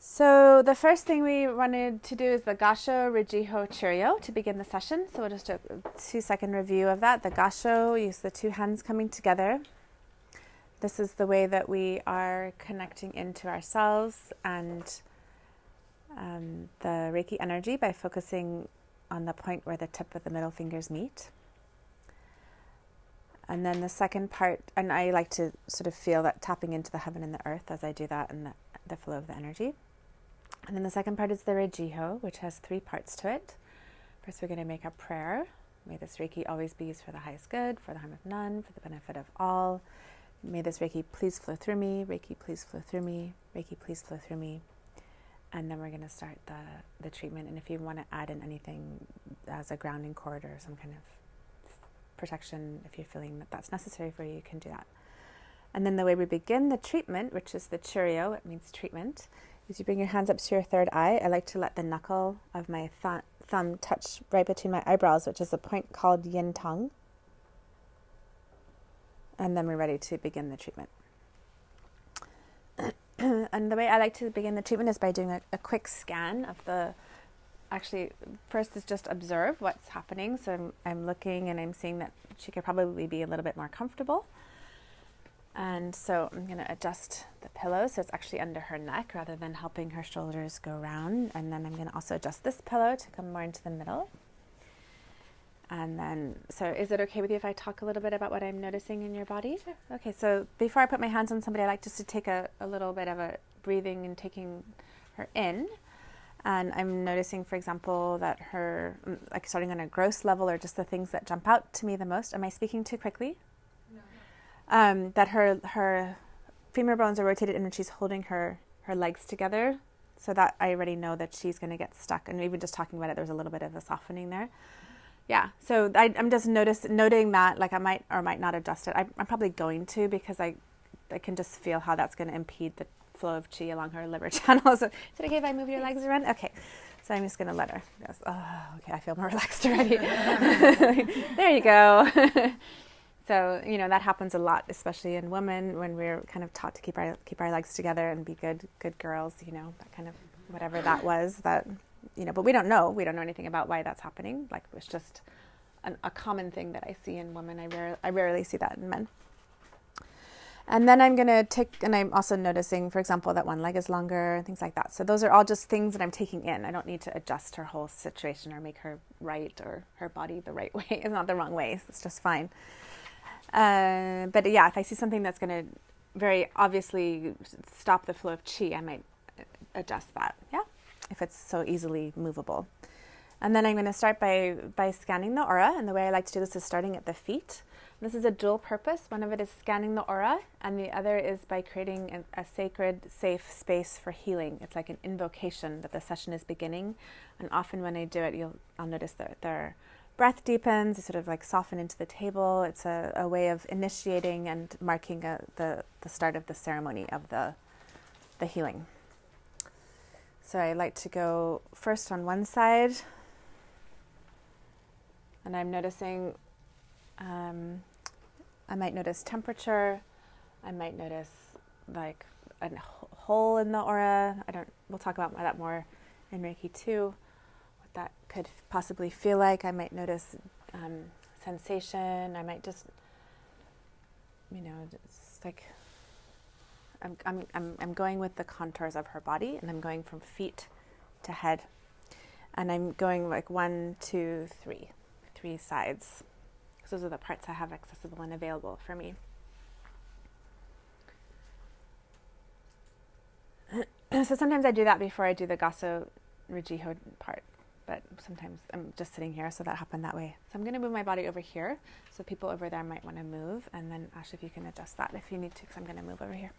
So the first thing we wanted to do is the Gasho Rijiho Chiryo to begin the session. So we'll just do a 2-second review of that. The Gasho, use the two hands coming together. This is the way that we are connecting into ourselves and the Reiki energy by focusing on the point where the tip of the middle fingers meet. And then the second part, and I like to sort of feel that tapping into the heaven and the earth as I do that and the flow of the energy. And then the second part is the Rijiho, which has 3 parts to it. First, we're going to make a prayer. May this Reiki always be used for the highest good, for the harm of none, for the benefit of all. May this Reiki please flow through me. Reiki, please flow through me. Reiki, please flow through me. And then we're going to start the treatment. And if you want to add in anything as a grounding cord or some kind of protection, if you're feeling that that's necessary for you, you can do that. And then the way we begin the treatment, which is the Chiryo, it means treatment, is you bring your hands up to your third eye. I like to let the knuckle of my thumb touch right between my eyebrows, which is a point called yin tongue. And then we're ready to begin the treatment. And the way I like to begin the treatment is by doing a quick scan of the, actually, first is just observe what's happening. So I'm looking and I'm seeing that she could probably be a little bit more comfortable. And so I'm going to adjust the pillow so it's actually under her neck rather than helping her shoulders go round. And then I'm going to also adjust this pillow to come more into the middle. And then, so is it okay with you if I talk a little bit about what I'm noticing in your body? Sure. Okay, so before I put my hands on somebody, I like just to take a little bit of a breathing and taking her in. And I'm noticing, for example, that her, like starting on a gross level or just the things that jump out to me the most. Am I speaking too quickly? That her femur bones are rotated in when she's holding her legs together, so that I already know that she's going to get stuck. And even just talking about it, there's a little bit of a softening there. Yeah, so I'm just noting that, like I might or might not adjust it. I'm probably going to, because I can just feel how that's going to impede the flow of chi along her liver channel. So is it okay if I move your legs around? Okay, so I'm just going to let her. Goes, oh, okay, I feel more relaxed already. There you go. So, you know, that happens a lot, especially in women, when we're kind of taught to keep our legs together and be good girls, you know, that kind of whatever that was, that, you know, but we don't know anything about why that's happening. Like, it's just a common thing that I see in women. I rarely see that in men. And then I'm going to take, and I'm also noticing, for example, that one leg is longer and things like that. So those are all just things that I'm taking in. I don't need to adjust her whole situation or make her right or her body the right way. It's not the wrong way. It's just fine. But yeah, if I see something that's going to very obviously stop the flow of chi, I might adjust that, yeah, if it's so easily movable. And then I'm going to start by scanning the aura, and the way I like to do this is starting at the feet. This is a dual purpose. One of it is scanning the aura, and the other is by creating a sacred, safe space for healing. It's like an invocation that the session is beginning, and often when I do it, I'll notice that their breath deepens, you sort of like soften into the table. It's a way of initiating and marking the start of the ceremony of the healing. So I like to go first on one side, and I'm noticing, I might notice temperature, I might notice like a hole in the aura. We'll talk about that more in Reiki too. That could possibly feel like. I might notice sensation. I might just, you know, it's like I'm going with the contours of her body, and I'm going from feet to head, and I'm going like 1, 2, 3 sides. So those are the parts I have accessible and available for me. So sometimes I do that before I do the Gaso Rijiho part. But sometimes I'm just sitting here, so that happened that way. So I'm going to move my body over here, so people over there might want to move, and then Ash, if you can adjust that if you need to, because I'm going to move over here.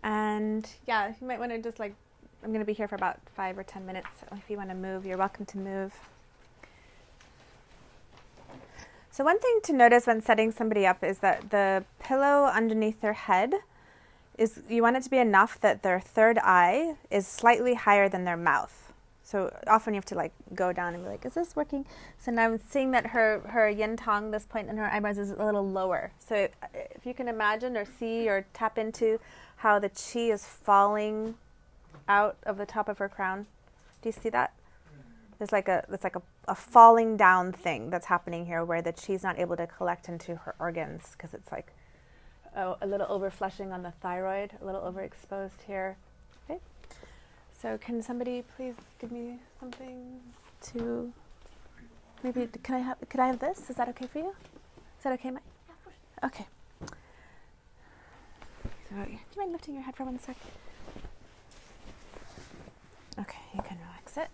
And yeah, you might want to just like, I'm going to be here for about 5 or 10 minutes, so if you want to move, you're welcome to move. So one thing to notice when setting somebody up is that the pillow underneath their head is you want it to be enough that their third eye is slightly higher than their mouth. So often you have to like go down and be like, is this working? So now I'm seeing that her yin tong, this point in her eyebrows, is a little lower. So if you can imagine or see or tap into how the chi is falling out of the top of her crown. Do you see that? There's like a falling down thing that's happening here where the chi's not able to collect into her organs because it's like a little overflushing on the thyroid, a little overexposed here. Okay. So can somebody please give me something to maybe could I have this? Is that okay for you? Is that okay, Mike? Yeah, of course. Okay. So do you mind lifting your head for 1 sec? Okay, you can relax it.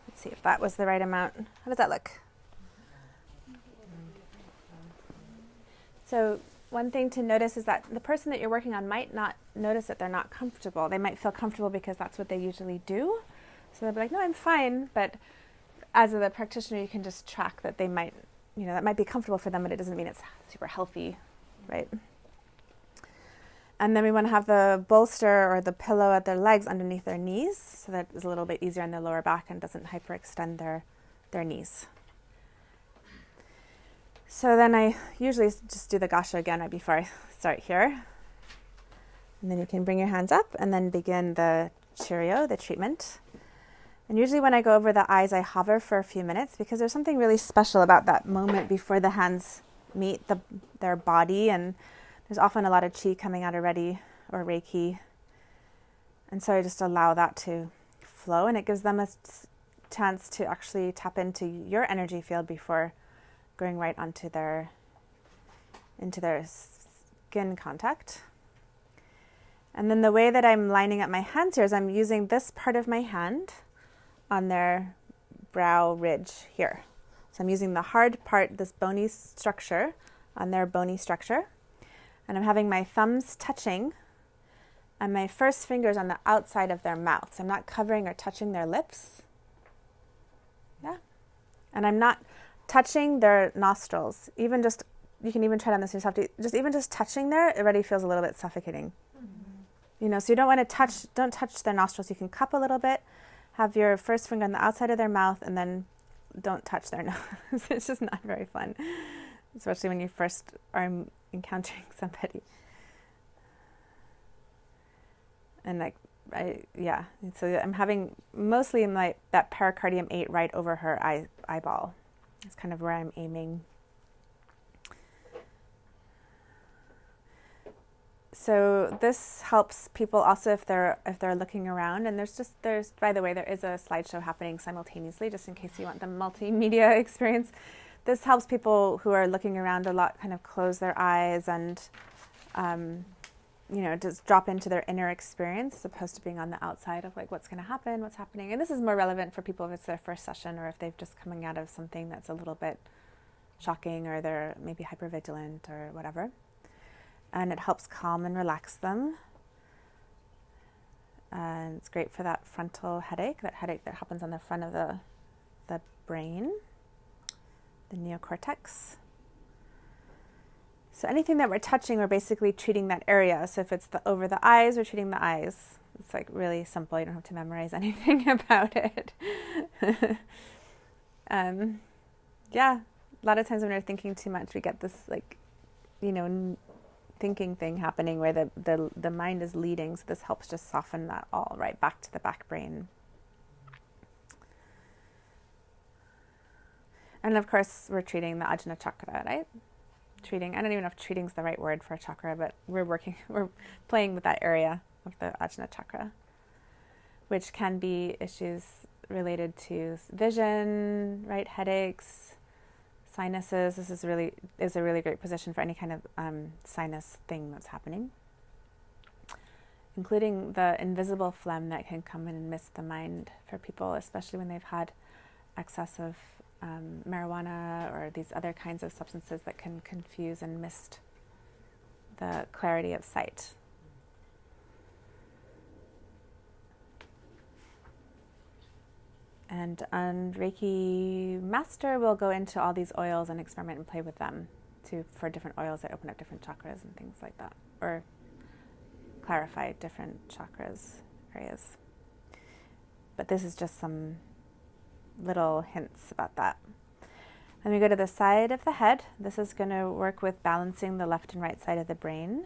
Let's see if that was the right amount. How does that look? So one thing to notice is that the person that you're working on might not notice that they're not comfortable. They might feel comfortable because that's what they usually do. So they'll be like, no, I'm fine. But as a practitioner, you can just track that they might, that might be comfortable for them, but it doesn't mean it's super healthy, right? And then we want to have the bolster or the pillow at their legs underneath their knees, so that it's a little bit easier on their lower back and doesn't hyperextend their knees. So then I usually just do the gasha again right before I start here. And then you can bring your hands up and then begin the chiryo, the treatment. And usually when I go over the eyes, I hover for a few minutes because there's something really special about that moment before the hands meet their body, and there's often a lot of chi coming out already, or Reiki. And so I just allow that to flow, and it gives them a chance to actually tap into your energy field before going right into their skin contact. And then the way that I'm lining up my hands here is I'm using this part of my hand on their brow ridge here. So I'm using the hard part, this bony structure, on their bony structure. And I'm having my thumbs touching and my first fingers on the outside of their mouth. So I'm not covering or touching their lips. Yeah. And I'm not touching their nostrils. You can even try it on this yourself. Even just touching there, it already feels a little bit suffocating. Mm-hmm. So you don't want to don't touch their nostrils. You can cup a little bit, have your first finger on the outside of their mouth, and then don't touch their nose. It's just not very fun, especially when you first are encountering somebody. And so I'm having mostly that pericardium 8 right over her eyeball. It's kind of where I'm aiming. So this helps people also if they're looking around, and there's by the way, there is a slideshow happening simultaneously just in case you want the multimedia experience. This helps people who are looking around a lot kind of close their eyes and just drop into their inner experience as opposed to being on the outside of like what's going to happen, what's happening. And this is more relevant for people if it's their first session or if they've just coming out of something that's a little bit shocking or they're maybe hypervigilant or whatever. And it helps calm and relax them. And it's great for that frontal headache, that happens on the front of the brain, the neocortex. So anything that we're touching, we're basically treating that area. So if it's over the eyes, we're treating the eyes. It's like really simple. You don't have to memorize anything about it. A lot of times when we're thinking too much, we get this thinking thing happening where the mind is leading. So this helps just soften that all right back to the back brain. And of course, we're treating the Ajna chakra, right? I don't even know if treating is the right word for a chakra, but we're playing with that area of the Ajna chakra, which can be issues related to vision, right? Headaches, sinuses. This is a really great position for any kind of sinus thing that's happening, including the invisible phlegm that can come in and mist the mind for people, especially when they've had excess of marijuana or these other kinds of substances that can confuse and mist the clarity of sight. And Reiki Master will go into all these oils and experiment and play with them for different oils that open up different chakras and things like that. Or clarify different chakras, areas. But this is just some little hints about that. Then we go to the side of the head. This is going to work with balancing the left and right side of the brain.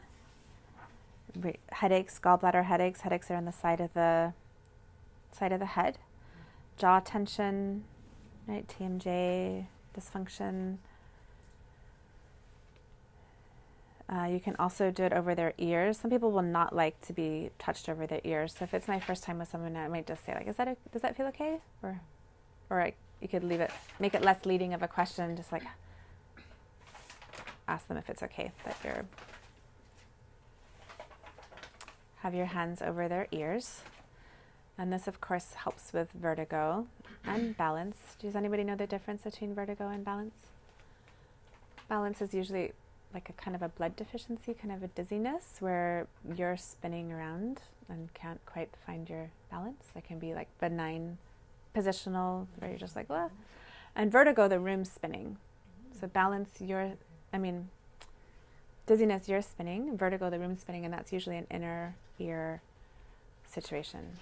Headaches, gallbladder headaches. Headaches are on the side of the head. Jaw tension, right? TMJ, dysfunction. You can also do it over their ears. Some people will not like to be touched over their ears. So if it's my first time with someone, I might just say, like, does that feel okay? Or you could leave it, make it less leading of a question, just like ask them if it's okay that you're, have your hands over their ears. And this, of course, helps with vertigo and balance. Does anybody know the difference between vertigo and balance? Balance is usually like a kind of a blood deficiency, kind of a dizziness where you're spinning around and can't quite find your balance. It can be like benign positional, where you're just like, what? And vertigo, the room's spinning. So balance, dizziness, you're spinning. Vertigo, the room's spinning, and that's usually an inner ear situation.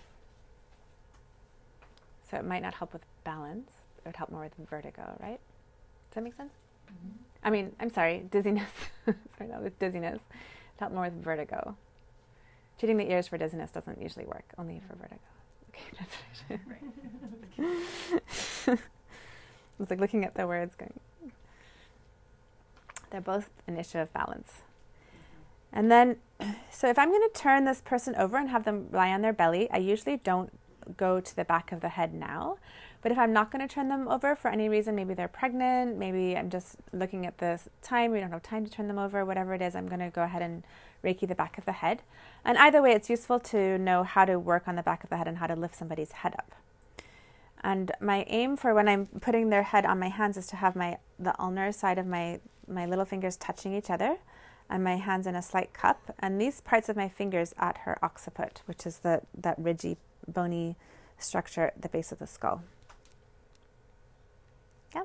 So it might not help with balance. It would help more with vertigo, right? Does that make sense? Mm-hmm. I'm sorry, dizziness. Sorry, not with dizziness. It help more with vertigo. Treating the ears for dizziness doesn't usually work, only for vertigo. Okay, that's right. I was like looking at the words going, they're both an issue of balance. And then, so if I'm going to turn this person over and have them lie on their belly, I usually don't go to the back of the head now. But if I'm not going to turn them over for any reason, maybe they're pregnant, maybe I'm just looking at this time, we don't have time to turn them over, whatever it is, I'm going to go ahead and Reiki the back of the head. And either way, it's useful to know how to work on the back of the head and how to lift somebody's head up. And my aim for when I'm putting their head on my hands is to have the ulnar side of my little fingers touching each other and my hands in a slight cup. And these parts of my fingers at her occiput, which is that ridgy, bony structure at the base of the skull. Yeah.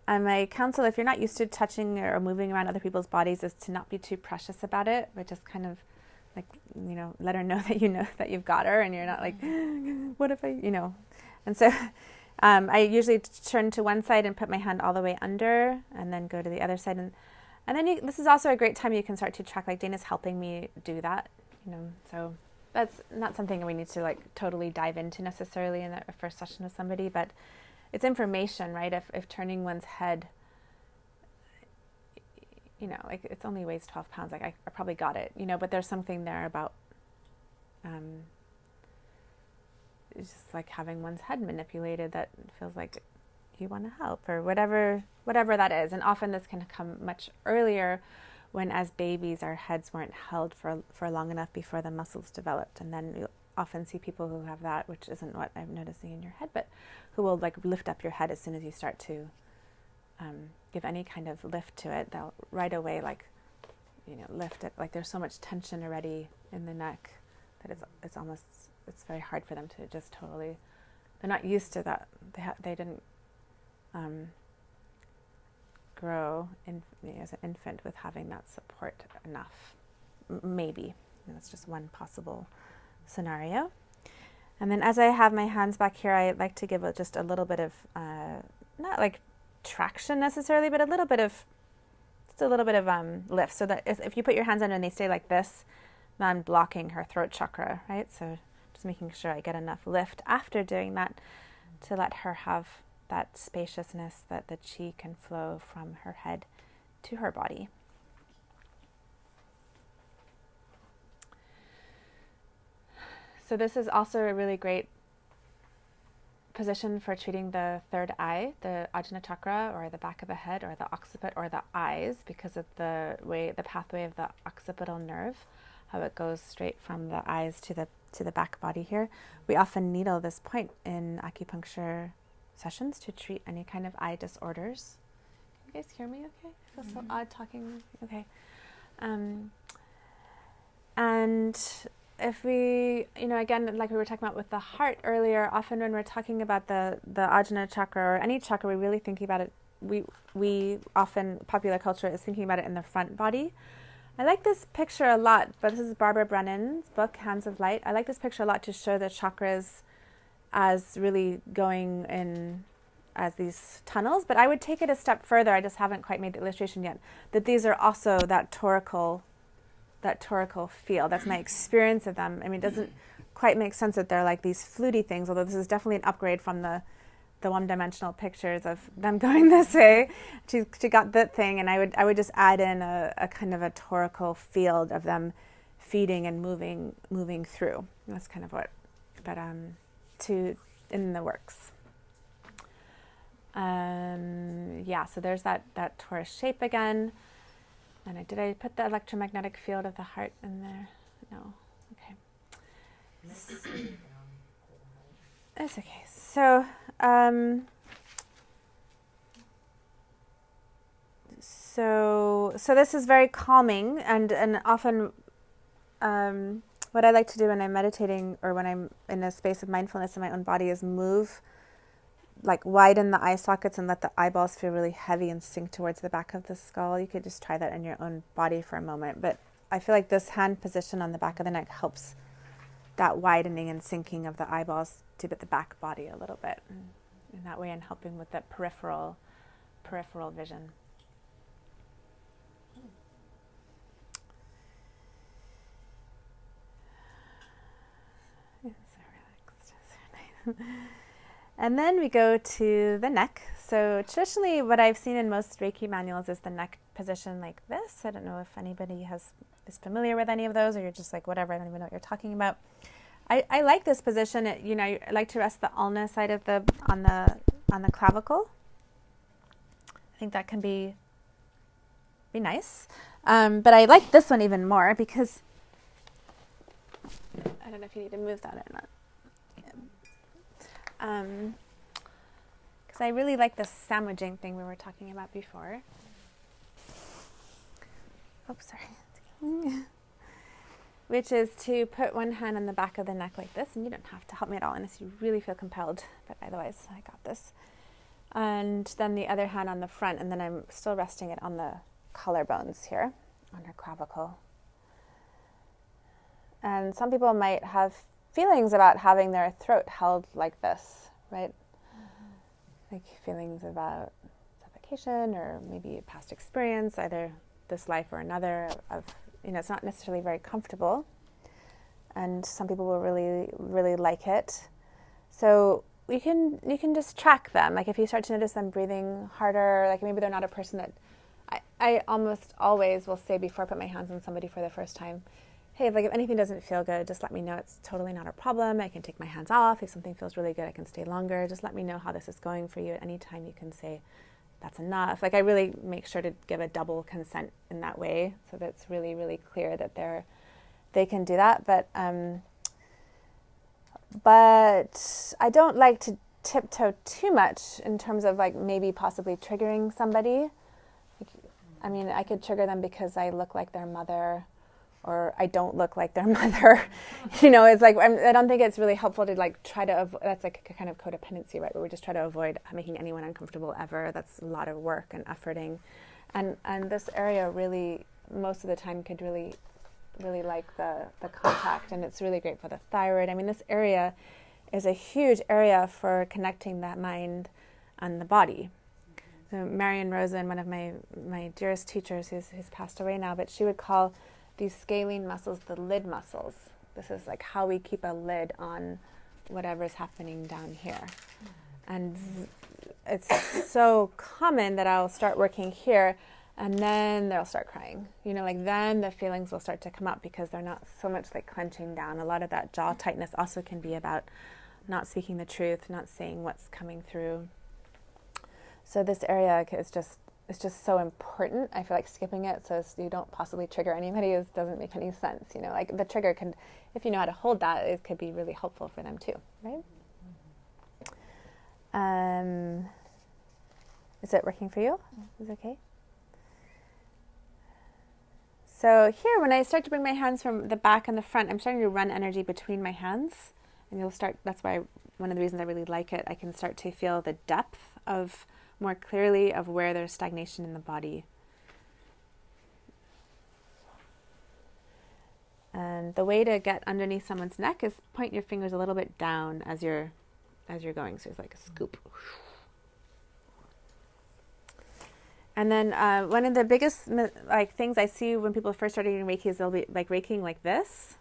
And my counsel, if you're not used to touching or moving around other people's bodies, is to not be too precious about it, but just kind of like, let her know that you've got her, and you're not like, what if I. And so I usually turn to one side and put my hand all the way under and then go to the other side. And then this is also a great time you can start to track, like Dana's helping me do that, so that's not something we need to like totally dive into necessarily in a first session with somebody, but it's information, right? If turning one's head, like it's only weighs 12 pounds, like I probably got it, but there's something there about it's just like having one's head manipulated that feels like you want to help or whatever that is. And often this can come much earlier when as babies our heads weren't held for long enough before the muscles developed. And then you'll often see people who have that, which isn't what I'm noticing in your head, but who will like lift up your head as soon as you start to give any kind of lift to it. They'll right away lift it. Like there's so much tension already in the neck that it's very hard for them to just totally, they're not used to that. They didn't grow as an infant with having that support enough. Maybe. That's just one possible scenario. And then as I have my hands back here, I like to give just a little bit of, not like traction necessarily, but a little bit of lift. So that if you put your hands under and they stay like this, then I'm blocking her throat chakra, right? So just making sure I get enough lift after doing that to let her have that spaciousness that the chi can flow from her head to her body. So this is also a really great position for treating the third eye, the Ajna chakra, or the back of the head, or the occiput, or the eyes, because of the pathway of the occipital nerve, how it goes straight from the eyes to the back body here. We often needle this point in acupuncture sessions to treat any kind of eye disorders. Can you guys hear me okay? I feel so odd talking. Okay. And if we, again, like we were talking about with the heart earlier, often when we're talking about the Ajna chakra or any chakra, we're really thinking about it. We often, popular culture is thinking about it in the front body. I like this picture a lot, but this is Barbara Brennan's book, Hands of Light. I like this picture a lot to show the chakras as really going in as these tunnels, but I would take it a step further. I just haven't quite made the illustration yet, that these are also that torical field. That's my experience of them. I mean, it doesn't quite make sense that they're like these fluty things, although this is definitely an upgrade from the one-dimensional pictures of them going this way. She got that thing, and I would just add in a kind of a torical field of them feeding and moving through. That's kind of what, but in the works. Yeah, so there's that torus shape again. And did I put the electromagnetic field of the heart in there? No. Okay. It's okay. So, so this is very calming, and often what I like to do when I'm meditating or when I'm in a space of mindfulness in my own body is move, like widen the eye sockets and let the eyeballs feel really heavy and sink towards the back of the skull. You could just try that in your own body for a moment, but I feel like this hand position on the back of the neck helps that widening and sinking of the eyeballs to the back body a little bit. And in that way, and helping with that peripheral vision. So relaxed. And then we go to the neck. So traditionally, what I've seen in most Reiki manuals is the neck position like this. I don't know if anybody is familiar with any of those, or you're just like, whatever, I don't even know what you're talking about. I like this position. I like to rest the ulna side of on the clavicle. I think that can be nice. But I like this one even more because I don't know if you need to move that or not. Because I really like this sandwiching thing we were talking about before. Oops, sorry. Which is to put one hand on the back of the neck like this, and you don't have to help me at all unless you really feel compelled, but otherwise I got this. And then the other hand on the front, and then I'm still resting it on the collarbones here, on her clavicle. And some people might have feelings about having their throat held like this, right? Mm-hmm. Like feelings about suffocation or maybe a past experience, either this life or another, of it's not necessarily very comfortable, and some people will really, really like it. So you can just track them. Like if you start to notice them breathing harder, like maybe they're not a person that I almost always will say before I put my hands on somebody for the first time, hey, if anything doesn't feel good, just let me know. It's totally not a problem. I can take my hands off. If something feels really good, I can stay longer. Just let me know how this is going for you. At any time you can say, that's enough. Like I really make sure to give a double consent in that way, so that it's really, really clear that they can do that. But I don't like to tiptoe too much in terms of like maybe possibly triggering somebody. I mean, I could trigger them because I look like their mother, or I don't look like their mother. It's like, I don't think it's really helpful to like try to avoid, that's like a kind of codependency, right? Where we just try to avoid making anyone uncomfortable ever. That's a lot of work and efforting. And this area really, most of the time, could really, really like the contact, and it's really great for the thyroid. I mean, this area is a huge area for connecting that mind and the body. So Marion Rosen, one of my dearest teachers, who's passed away now, but she would call these scalene muscles the lid muscles. This is like how we keep a lid on whatever's happening down here. And it's so common that I'll start working here, and then they'll start crying. Then the feelings will start to come up because they're not so much like clenching down. A lot of that jaw tightness also can be about not speaking the truth, not saying what's coming through. So this area is just so important. I feel like skipping it so you don't possibly trigger anybody doesn't make any sense. Like the trigger can, if you know how to hold that, it could be really helpful for them too, right? Is it working for you? Is it okay? So here, when I start to bring my hands from the back and the front, I'm starting to run energy between my hands, and that's why one of the reasons I really like it, I can start to feel the depth of more clearly of where there's stagnation in the body. And the way to get underneath someone's neck is point your fingers a little bit down as you're going. So it's like a scoop. And then one of the biggest things I see when people first start doing Reiki is they'll be like Reikiing like this.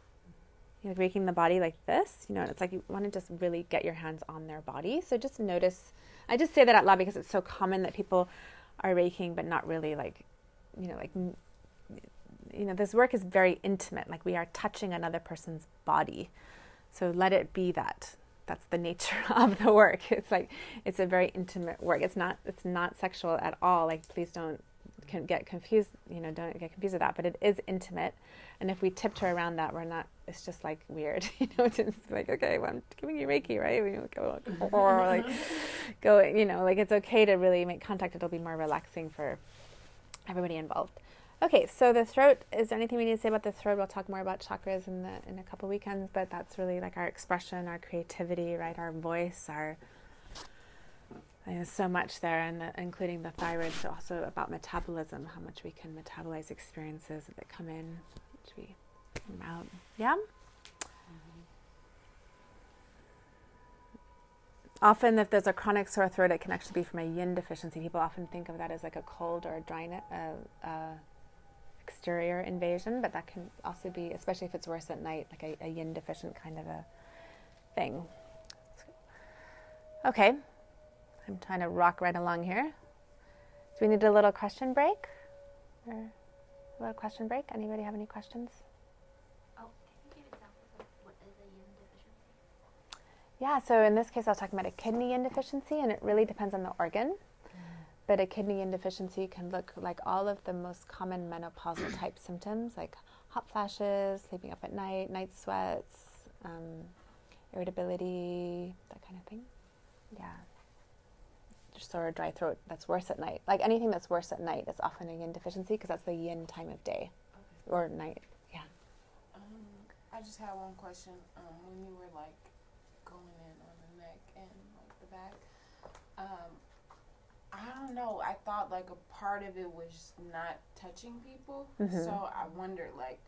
Like Reikiing the body like this. And it's like you want to just really get your hands on their body. So just notice. I just say that out loud because it's so common that people are Reikiing but not really this work is very intimate. Like we are touching another person's body. So let it be that. That's the nature of the work. It's a very intimate work. It's not sexual at all. Like please don't get confused. Don't get confused with that. But it is intimate. And if we tiptoe around that, we're not. It's just like weird. It's like, okay, well, I'm giving you Reiki, right? Go. It's okay to really make contact. It'll be more relaxing for everybody involved. Okay, so the throat, is there anything we need to say about the throat? We'll talk more about chakras in a couple weekends, but that's really like our expression, our creativity, right? Our voice, there's so much there, and including the thyroid, so also about metabolism, how much we can metabolize experiences that come in, which we come out. Yeah? Often if there's a chronic sore throat, it can actually be from a yin deficiency. People often think of that as like a cold or a dryness, exterior invasion, but that can also be, especially if it's worse at night, like a yin deficient kind of a thing. Okay, I'm trying to rock right along here. Do we need a little question break? Or a little question break? Anybody have any questions? Oh, can you give examples of what is a yin deficiency? Yeah, so in this case I was talking about a kidney yin deficiency, and it really depends on the organ. But a kidney yin deficiency can look like all of the most common menopausal type symptoms, like hot flashes, sleeping up at night, night sweats, irritability, that kind of thing. Yeah. Sore, dry throat, that's worse at night. Like anything that's worse at night is often a yin deficiency because that's the yin time of day or night. Yeah. I just had one question. When you were like going in on the neck and like the back, I don't know. I thought like a part of it was not touching people. Mm-hmm. So I wondered like,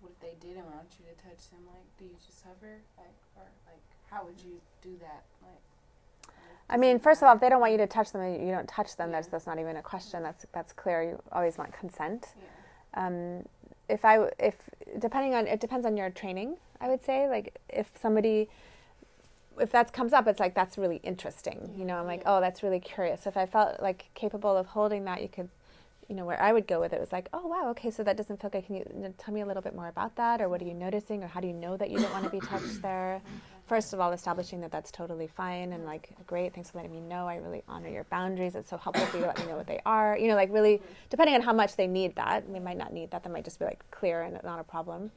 what if they didn't want you to touch them? Like, do you just hover? Like, or like, how would you do that? Like, I mean, first of all, if they don't want you to touch them, you don't touch them. Yeah. That's not even a question. That's clear. You always want consent. Yeah. It depends on your training. I would say, like, if that comes up, it's like, that's really interesting. I'm like, oh, that's really curious. If I felt like capable of holding that, you could, where I would go with it was like, oh, wow, okay, so that doesn't feel good. Can you tell me a little bit more about that? Or what are you noticing? Or how do you know that you don't want to be touched there? First of all, establishing that that's totally fine and like, great, thanks for letting me know. I really honor your boundaries. It's so helpful for you to let me know what they are. Like really, depending on how much they need that. They might not need that. They might just be like clear and not a problem.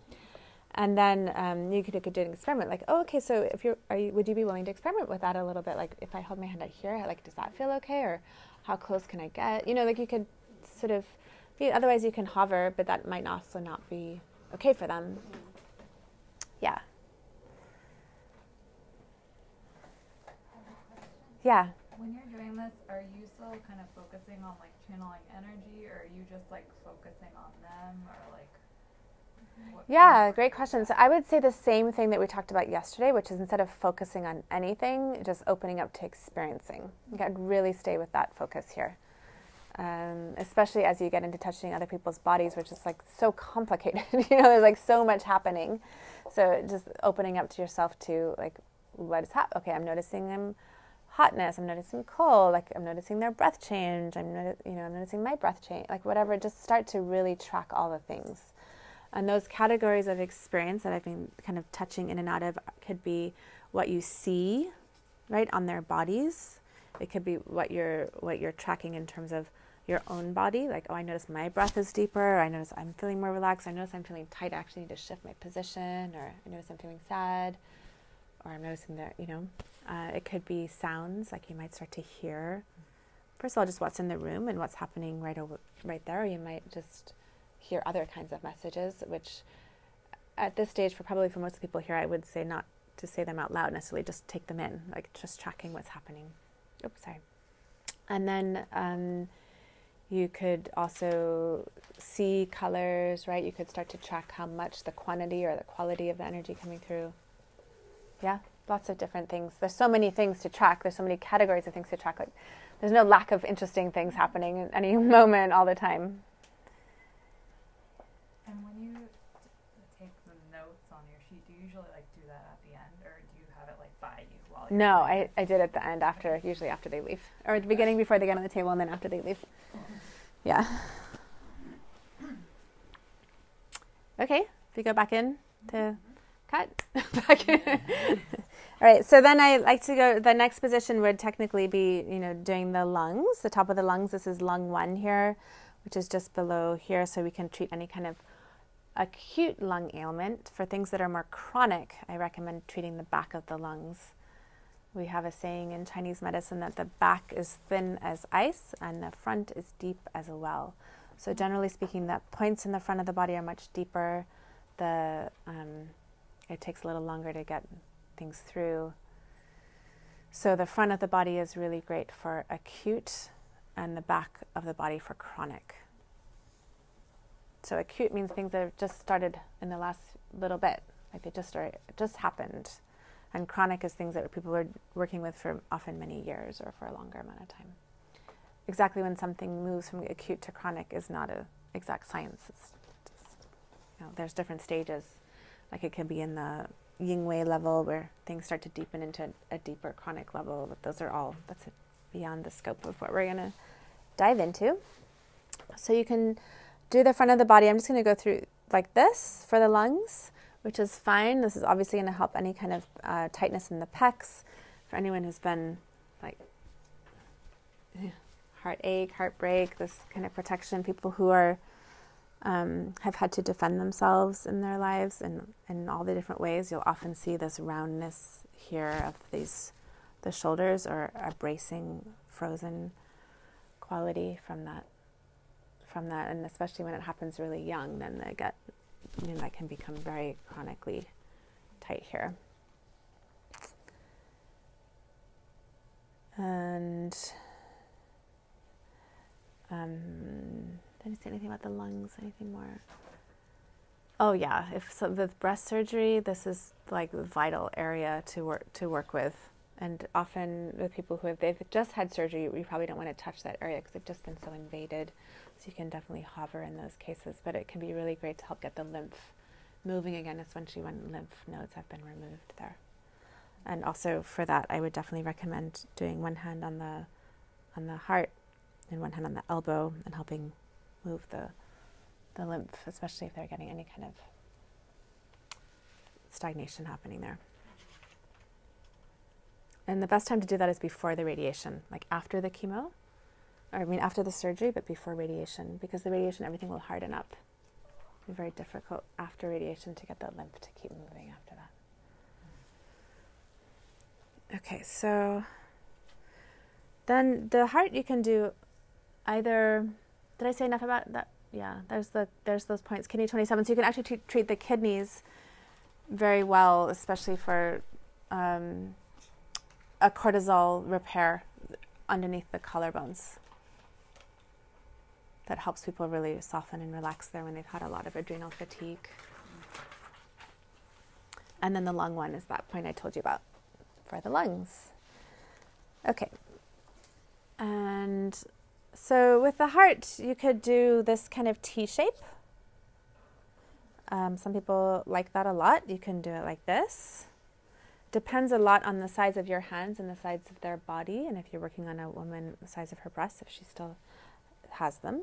And then you could do an experiment, like, oh, okay, so would you be willing to experiment with that a little bit? Like, if I hold my hand out here, like, does that feel okay? Or how close can I get? Like you could sort of, otherwise you can hover, but that might also not be okay for them. Yeah. Yeah. When you're doing this, are you still kind of focusing on like channeling energy, or are you just like focusing on them, or like? Yeah, great question. So I would say the same thing that we talked about yesterday, which is instead of focusing on anything, just opening up to experiencing. You got to really stay with that focus here, especially as you get into touching other people's bodies, which is like so complicated. There's like so much happening. So just opening up to yourself to like, what is happening? Okay, I'm noticing them hotness. I'm noticing cold. Like I'm noticing their breath change. I'm noticing my breath change. Like whatever. Just start to really track all the things. And those categories of experience that I've been kind of touching in and out of could be what you see, right, on their bodies. It could be what you're tracking in terms of your own body. Like, oh, I notice my breath is deeper. I notice I'm feeling more relaxed. I notice I'm feeling tight. I actually need to shift my position. Or I notice I'm feeling sad. Or I'm noticing that, it could be sounds. Like you might start to hear, first of all, just what's in the room and what's happening right there. Or you might just hear other kinds of messages, which at this stage, probably for most people here, I would say not to say them out loud necessarily, just take them in, like just tracking what's happening. Oops, sorry. And then You could also see colors, right? You could start to track how much, the quantity or the quality of the energy coming through. Yeah, lots of different things. There's so many things to track. There's so many categories of things to track. Like, there's no lack of interesting things happening at any moment all the time. And when you take the notes on your sheet, do you usually like do that at the end, or do you have it like by you while you're No, doing it? I did at the end, after, usually after they leave. Or at the beginning before they get on the table, and then after they leave. Yeah. Okay, if you go back in to cut. Back in. All right, so then I like to go, the next position would technically be, doing the lungs, the top of the lungs. This is lung 1 here, which is just below here, so we can treat any kind of acute lung ailment. For things that are more chronic, I recommend treating the back of the lungs. We have a saying in Chinese medicine that the back is thin as ice and the front is deep as a well. So generally speaking, the points in the front of the body are much deeper. It takes a little longer to get things through. So the front of the body is really great for acute and the back of the body for chronic. So acute means things that have just started in the last little bit, like it just happened. And chronic is things that people are working with for often many years or for a longer amount of time. Exactly when something moves from acute to chronic is not an exact science. It's just, there's different stages. Like it could be in the yin wei level where things start to deepen into a deeper chronic level. But that's beyond the scope of what we're going to dive into. So you can do the front of the body. I'm just going to go through like this for the lungs, which is fine. This is obviously going to help any kind of tightness in the pecs. For anyone who's been like heartache, heartbreak, this kind of protection, people who are have had to defend themselves in their lives and in all the different ways, you'll often see this roundness here of the shoulders, or a bracing, frozen quality from that. And especially when it happens really young, then they get, that can become very chronically tight here. And did I say anything about the lungs? Anything more? Oh yeah, with breast surgery, this is like the vital area to work with. And often with people they've just had surgery, you probably don't want to touch that area because they've just been so invaded. So you can definitely hover in those cases, but it can be really great to help get the lymph moving again, especially when lymph nodes have been removed there. And also for that, I would definitely recommend doing one hand on the heart and one hand on the elbow and helping move the lymph, especially if they're getting any kind of stagnation happening there. And the best time to do that is before the radiation, like after the chemo, after the surgery, but before radiation, because the radiation, everything will harden up. It'll be very difficult after radiation to get the lymph to keep moving after that. Okay, so then the heart you can do either, did I say enough about that? Yeah, there's those points, kidney 27. So you can actually treat the kidneys very well, especially for a cortisol repair underneath the collarbones. That helps people really soften and relax there when they've had a lot of adrenal fatigue. And then the lung one is that point I told you about for the lungs. Okay. And so with the heart, you could do this kind of T shape. Some people like that a lot. You can do it like this. Depends a lot on the size of your hands and the size of their body, and if you're working on a woman, the size of her breasts, if she still has them.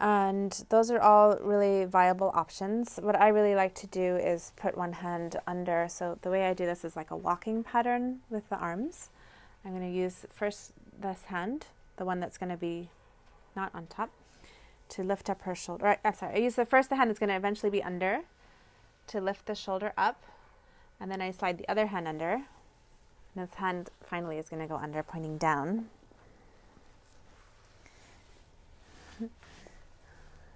And those are all really viable options. What I really like to do is put one hand under. So the way I do this is like a walking pattern with the arms. I'm going to use first this hand, the one that's going to be not on top, to lift up her shoulder. I use the hand that's going to eventually be under to lift the shoulder up. And then I slide the other hand under. And this hand finally is going to go under, pointing down.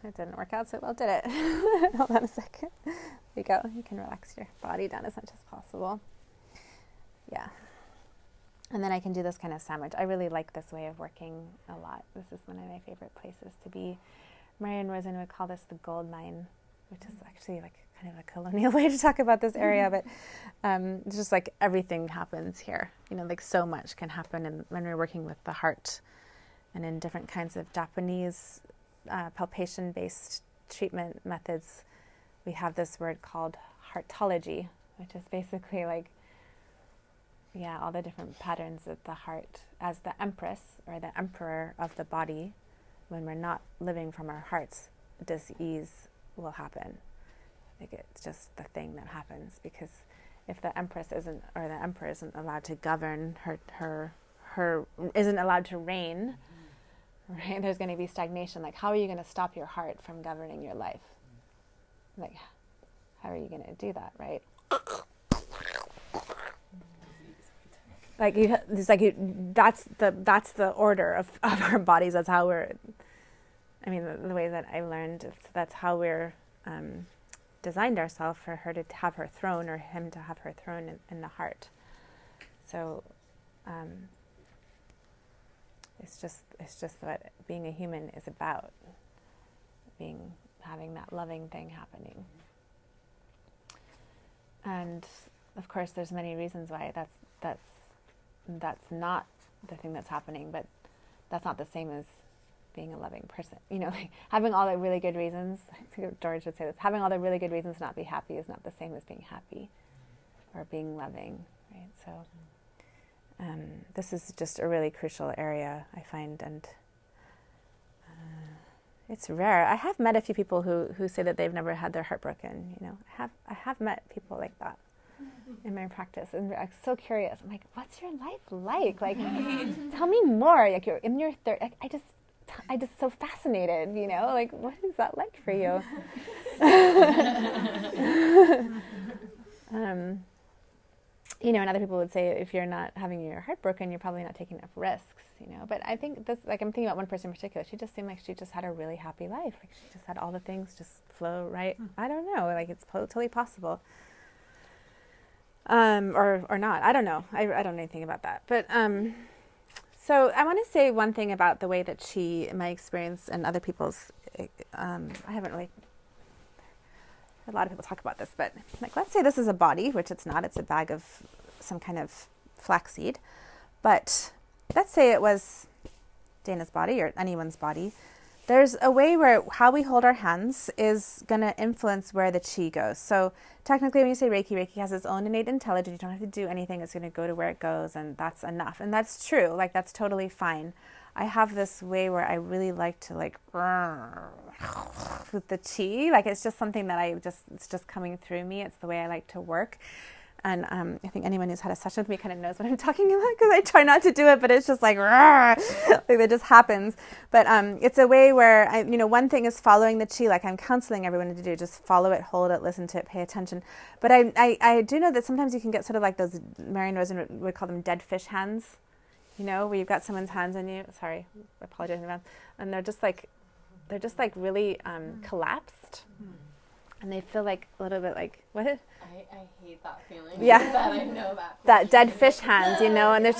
It didn't work out so well, did it? Hold on a second. There you go. You can relax your body down as much as possible. Yeah. And then I can do this kind of sandwich. I really like this way of working a lot. This is one of my favorite places to be. Marian Rosen would call this the gold mine, which is actually like kind of a colonial way to talk about this area, but it's just like everything happens here. You know, like so much can happen when we're working with the heart, and in different kinds of Japanese palpation-based treatment methods, we have this word called heartology, which is basically like, all the different patterns of the heart as the empress or the emperor of the body. When we're not living from our hearts, dis-ease will happen. Like it's just the thing that happens, because if the empress isn't, or the emperor isn't allowed to govern her isn't allowed to reign, right? There's going to be stagnation. Like, how are you going to stop your heart from governing your life? Like, how are you going to do that, right? Like that's the order of our bodies. That's how we're. I mean, the way that I learned, that's how we're designed ourselves, for her to have her throne, or him to have her throne in the heart. So, it's just what being a human is about. Having that loving thing happening. And of course, there's many reasons why that's not the thing that's happening, but that's not the same as being a loving person. You know, like having all the really good reasons, I think George would say this, having all the really good reasons to not be happy is not the same as being happy or being loving, right? So this is just a really crucial area, I find, and it's rare. I have met a few people who say that they've never had their heart broken. You know, I have met people like that in my practice, and I'm so curious. I'm like, what's your life like? Like, tell me more. Like, you're in your third. I just so fascinated. You know, like, what is that like for you? You know, and other people would say if you're not having your heart broken, you're probably not taking enough risks. You know, but I think this, like, I'm thinking about one person in particular. She just seemed like she just had a really happy life. Like, she just had all the things just flow right. I don't know. Like, it's totally possible. Or not. I don't know. I don't know anything about that. But so I want to say one thing about the way that she, in my experience, and other people's, I haven't really. A lot of people talk about this, but like, let's say this is a body, which it's not. It's a bag of some kind of flaxseed. But let's say it was Dana's body or anyone's body. There's a way where how we hold our hands is going to influence where the chi goes. So technically, when you say Reiki has its own innate intelligence. You don't have to do anything. It's going to go to where it goes, and that's enough. And that's true. Like, that's totally fine. I have this way where I really like to, like, with the chi. Like, it's just something that it's just coming through me. It's the way I like to work. And I think anyone who's had a session with me kind of knows what I'm talking about, because I try not to do it, but it's just like it just happens. But it's a way where, one thing is following the chi, like I'm counseling everyone to do, just follow it, hold it, listen to it, pay attention. But I do know that sometimes you can get sort of like those, Marian Rosen would call them dead fish hands, you know, where you've got someone's hands on you. Sorry, I apologize in advance. And they're just like really collapsed. And they feel like a little bit like, what? I hate that feeling. Yeah. That I know that. That dead fish hands, you know, and there's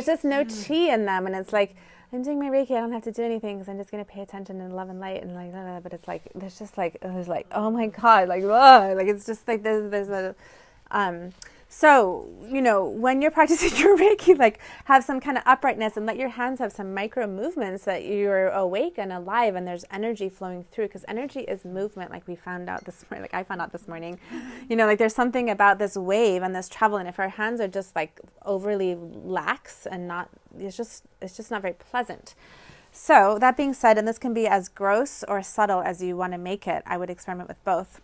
just no chi in them. And it's like, I'm doing my Reiki, I don't have to do anything because I'm just going to pay attention and love and light and like, blah, blah, but it's like, there's like, oh my God, like, whoa, like it's just like, there's a, so, you know, when you're practicing your Reiki, like have some kind of uprightness and let your hands have some micro movements that you're awake and alive and there's energy flowing through, because energy is movement, like we found out this morning, like I found out this morning, you know, like there's something about this wave and this travel, and if our hands are just like overly lax and not, it's just not very pleasant. So that being said, and this can be as gross or subtle as you want to make it, I would experiment with both.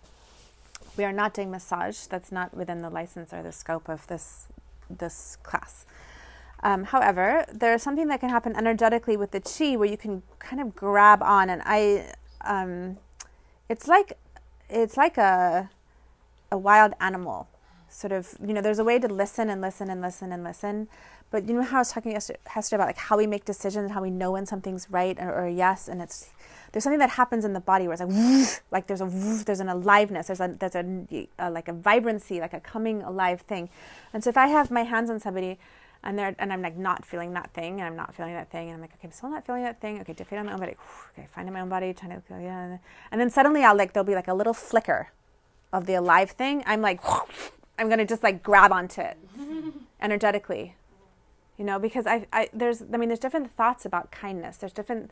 We are not doing massage. That's not within the license or the scope of this class. However, there's something that can happen energetically with the chi where you can kind of grab on, and it's like a wild animal, sort of. You know, there's a way to listen and listen and listen and listen. But you know how I was talking yesterday about like how we make decisions, how we know when something's right or yes, and there's something that happens in the body where it's like woof, like there's an aliveness, there's a like a vibrancy, like a coming alive thing. And so if I have my hands on somebody And I'm like not feeling that thing, and I'm not feeling that thing, and I'm like, okay, I'm still not feeling that thing. Okay, defeat on my own body. Okay, find in my own body, trying to feel, yeah. And then suddenly there'll be like a little flicker of the alive thing. I'm like, I'm gonna just like grab onto it energetically, because there's different thoughts about kindness. There's different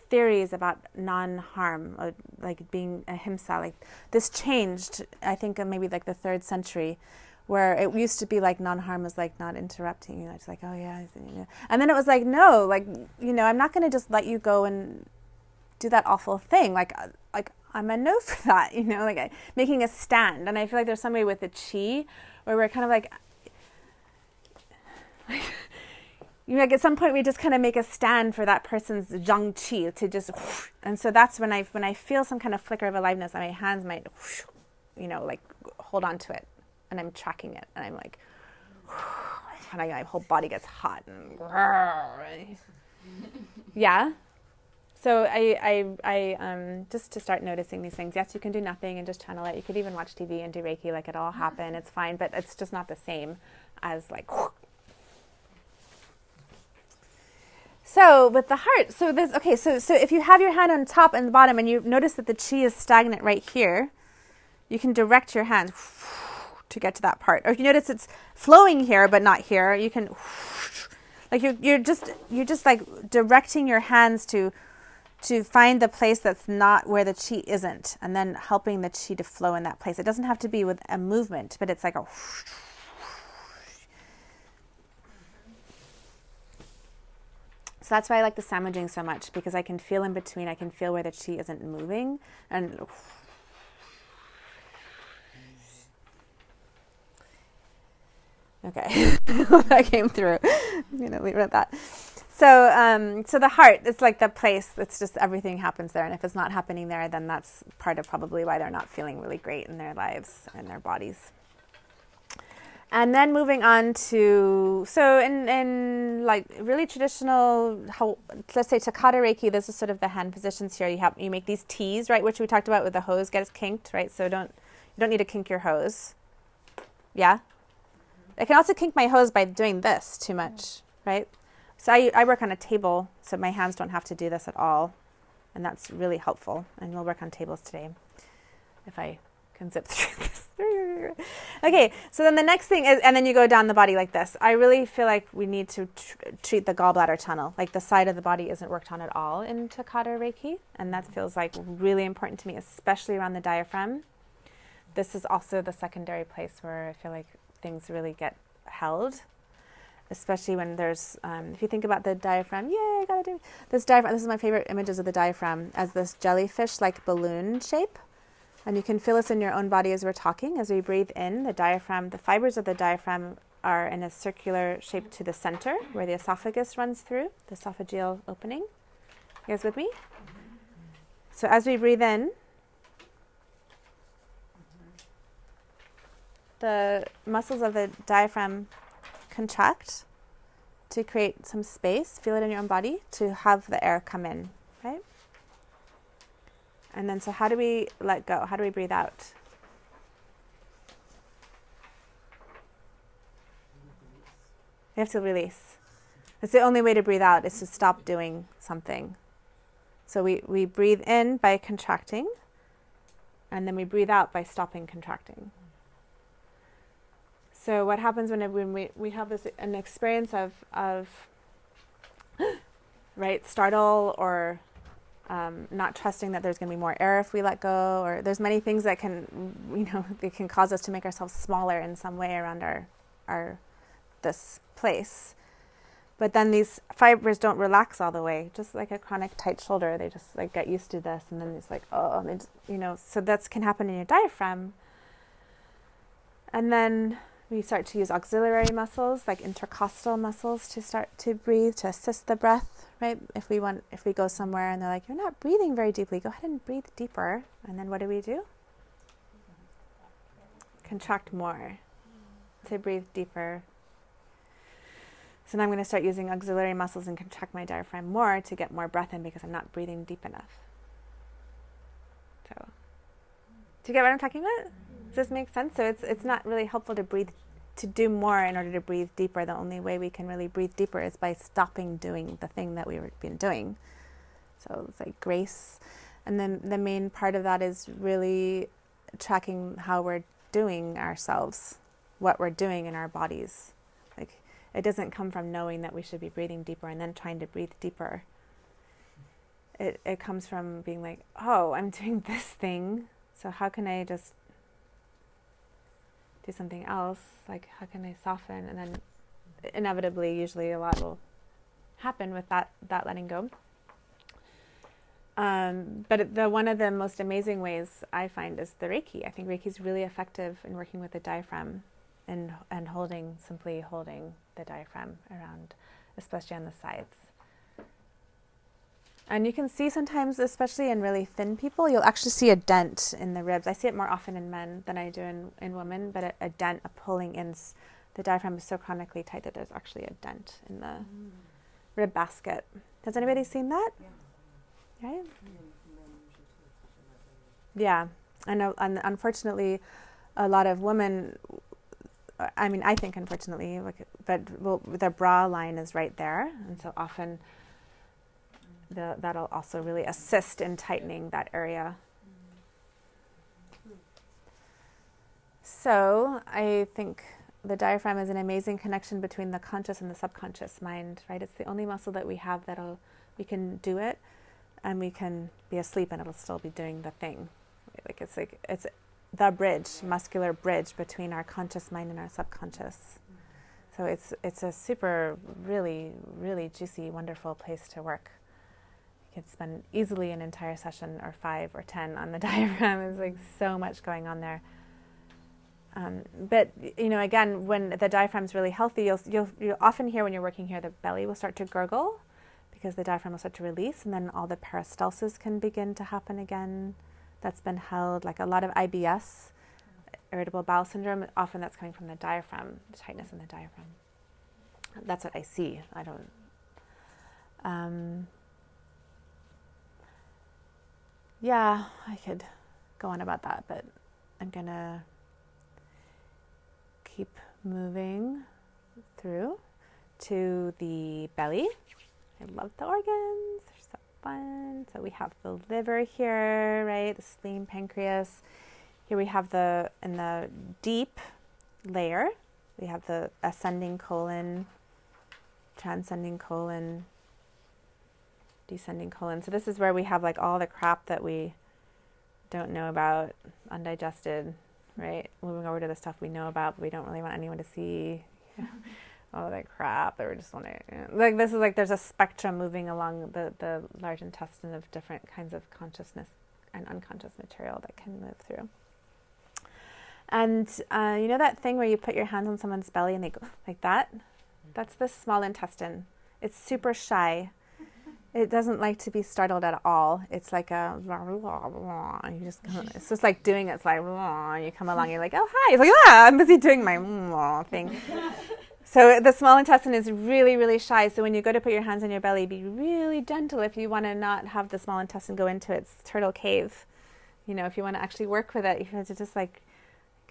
theories about non-harm, or like being ahimsa. Like this changed, I think, in maybe like the 3rd century, where it used to be like non-harm was like not interrupting, it's like, oh yeah, and then it was like, no, like, I'm not going to just let you go and do that awful thing. Like I'm a no for that, making a stand. And I feel like there's somebody with the chi where we're kind of like at some point we just kind of make a stand for that person's zhang qi to just, and so that's when I feel some kind of flicker of aliveness, my hands might, like hold on to it. And I'm tracking it, and I'm like, and my whole body gets hot, and yeah. So I just to start noticing these things. Yes, you can do nothing and just channel it. You could even watch TV and do Reiki, like it all happen. It's fine, but it's just not the same as like. So with the heart, so if you have your hand on top and the bottom, and you notice that the chi is stagnant right here, you can direct your hand to get to that part. Or if you notice it's flowing here but not here, you can like you're just like directing your hands to find the place that's not where the chi isn't, and then helping the chi to flow in that place. It doesn't have to be with a movement, but it's like a so that's why I like the sandwiching so much, because I can feel in between. I can feel where the chi isn't moving, and okay, that came through. I'm going to leave it at that. So the heart, it's like the place. It's just everything happens there. And if it's not happening there, then that's part of probably why they're not feeling really great in their lives and their bodies. And then moving on to, so in like really traditional, let's say Takata Reiki, this is sort of the hand positions here. You make these T's, right, which we talked about with the hose gets kinked, right? So you don't need to kink your hose. Yeah? I can also kink my hose by doing this too much, right? So I work on a table, so my hands don't have to do this at all. And that's really helpful. And we'll work on tables today, if I can zip through this. Okay, so then the next thing is, and then you go down the body like this. I really feel like we need to treat the gallbladder tunnel. Like the side of the body isn't worked on at all in Takata Reiki. And that feels like really important to me, especially around the diaphragm. This is also the secondary place where I feel like things really get held, especially when there's, if you think about the diaphragm, I gotta do this diaphragm. This is my favorite images of the diaphragm as this jellyfish-like balloon shape. And you can feel this in your own body as we're talking. As we breathe in, the diaphragm, the fibers of the diaphragm are in a circular shape to the center where the esophagus runs through, the esophageal opening. You guys with me? So as we breathe in, the muscles of the diaphragm contract to create some space, feel it in your own body, to have the air come in, right? And then, so how do we let go? How do we breathe out? You have to release. It's the only way to breathe out, is to stop doing something. So we breathe in by contracting, and then we breathe out by stopping contracting. So what happens when we have an experience of right, startle, or not trusting that there's going to be more air if we let go, or there's many things that they can cause us to make ourselves smaller in some way around our this place. But then these fibers don't relax all the way, just like a chronic tight shoulder. They just like get used to this, and then it's like, and they just, so that can happen in your diaphragm. And then we start to use auxiliary muscles, like intercostal muscles, to start to breathe, to assist the breath, right? If we go somewhere and they're like, you're not breathing very deeply, go ahead and breathe deeper. And then what do? Contract more to breathe deeper. So now I'm going to start using auxiliary muscles and contract my diaphragm more to get more breath in, because I'm not breathing deep enough. So, do you get what I'm talking about? Does this make sense? So it's not really helpful to breathe to do more in order to breathe deeper. The only way we can really breathe deeper is by stopping doing the thing that we've been doing. So it's like grace. And then the main part of that is really tracking how we're doing ourselves, what we're doing in our bodies. Like, it doesn't come from knowing that we should be breathing deeper and then trying to breathe deeper. It comes from being like, oh, I'm doing this thing, so how can I just do something else? Like, how can I soften? And then inevitably, usually a lot will happen with that letting go. But one of the most amazing ways I find is the Reiki. I think Reiki is really effective in working with the diaphragm and simply holding the diaphragm around, especially on the sides. And you can see sometimes, especially in really thin people, you'll actually see a dent in the ribs. I see it more often in men than I do in women, but a dent, a pulling in. The diaphragm is so chronically tight that there's actually a dent in the rib basket. Has anybody seen that? Yeah. Right? Yeah. And unfortunately, a lot of women, I mean, I think unfortunately, their bra line is right there. And so often that'll also really assist in tightening that area. So I think the diaphragm is an amazing connection between the conscious and the subconscious mind, right? It's the only muscle that we have we can do it, and we can be asleep and it'll still be doing the thing. It's the bridge, muscular bridge between our conscious mind and our subconscious. So it's a super, really, really juicy, wonderful place to work. You could spend easily an entire session or 5 or 10 on the diaphragm. There's like so much going on there. But again, when the diaphragm's really healthy, you'll often hear when you're working here, the belly will start to gurgle because the diaphragm will start to release, and then all the peristalsis can begin to happen again. That's been held, like a lot of IBS, irritable bowel syndrome. Often that's coming from the diaphragm, the tightness in the diaphragm. That's what I see. I don't. Yeah, I could go on about that, but I'm gonna keep moving through to the belly. I love the organs, they're so fun. So we have the liver here, right? The spleen, pancreas. Here we have in the deep layer, we have the ascending colon, transcending colon, descending colon. So this is where we have like all the crap that we don't know about, undigested, right? Moving over to the stuff we know about, but we don't really want anyone to see. All that crap that we just want to, like, this is like there's a spectrum moving along the large intestine of different kinds of consciousness and unconscious material that can move through. And you know that thing where you put your hands on someone's belly and they go like that? That's the small intestine. It's super shy. It doesn't like to be startled at all. It's like it's just like doing it. It's like, you come along, you're like, oh, hi. It's like, I'm busy doing my thing. So the small intestine is really, really shy. So when you go to put your hands on your belly, be really gentle if you want to not have the small intestine go into its turtle cave. If you want to actually work with it, you have to just like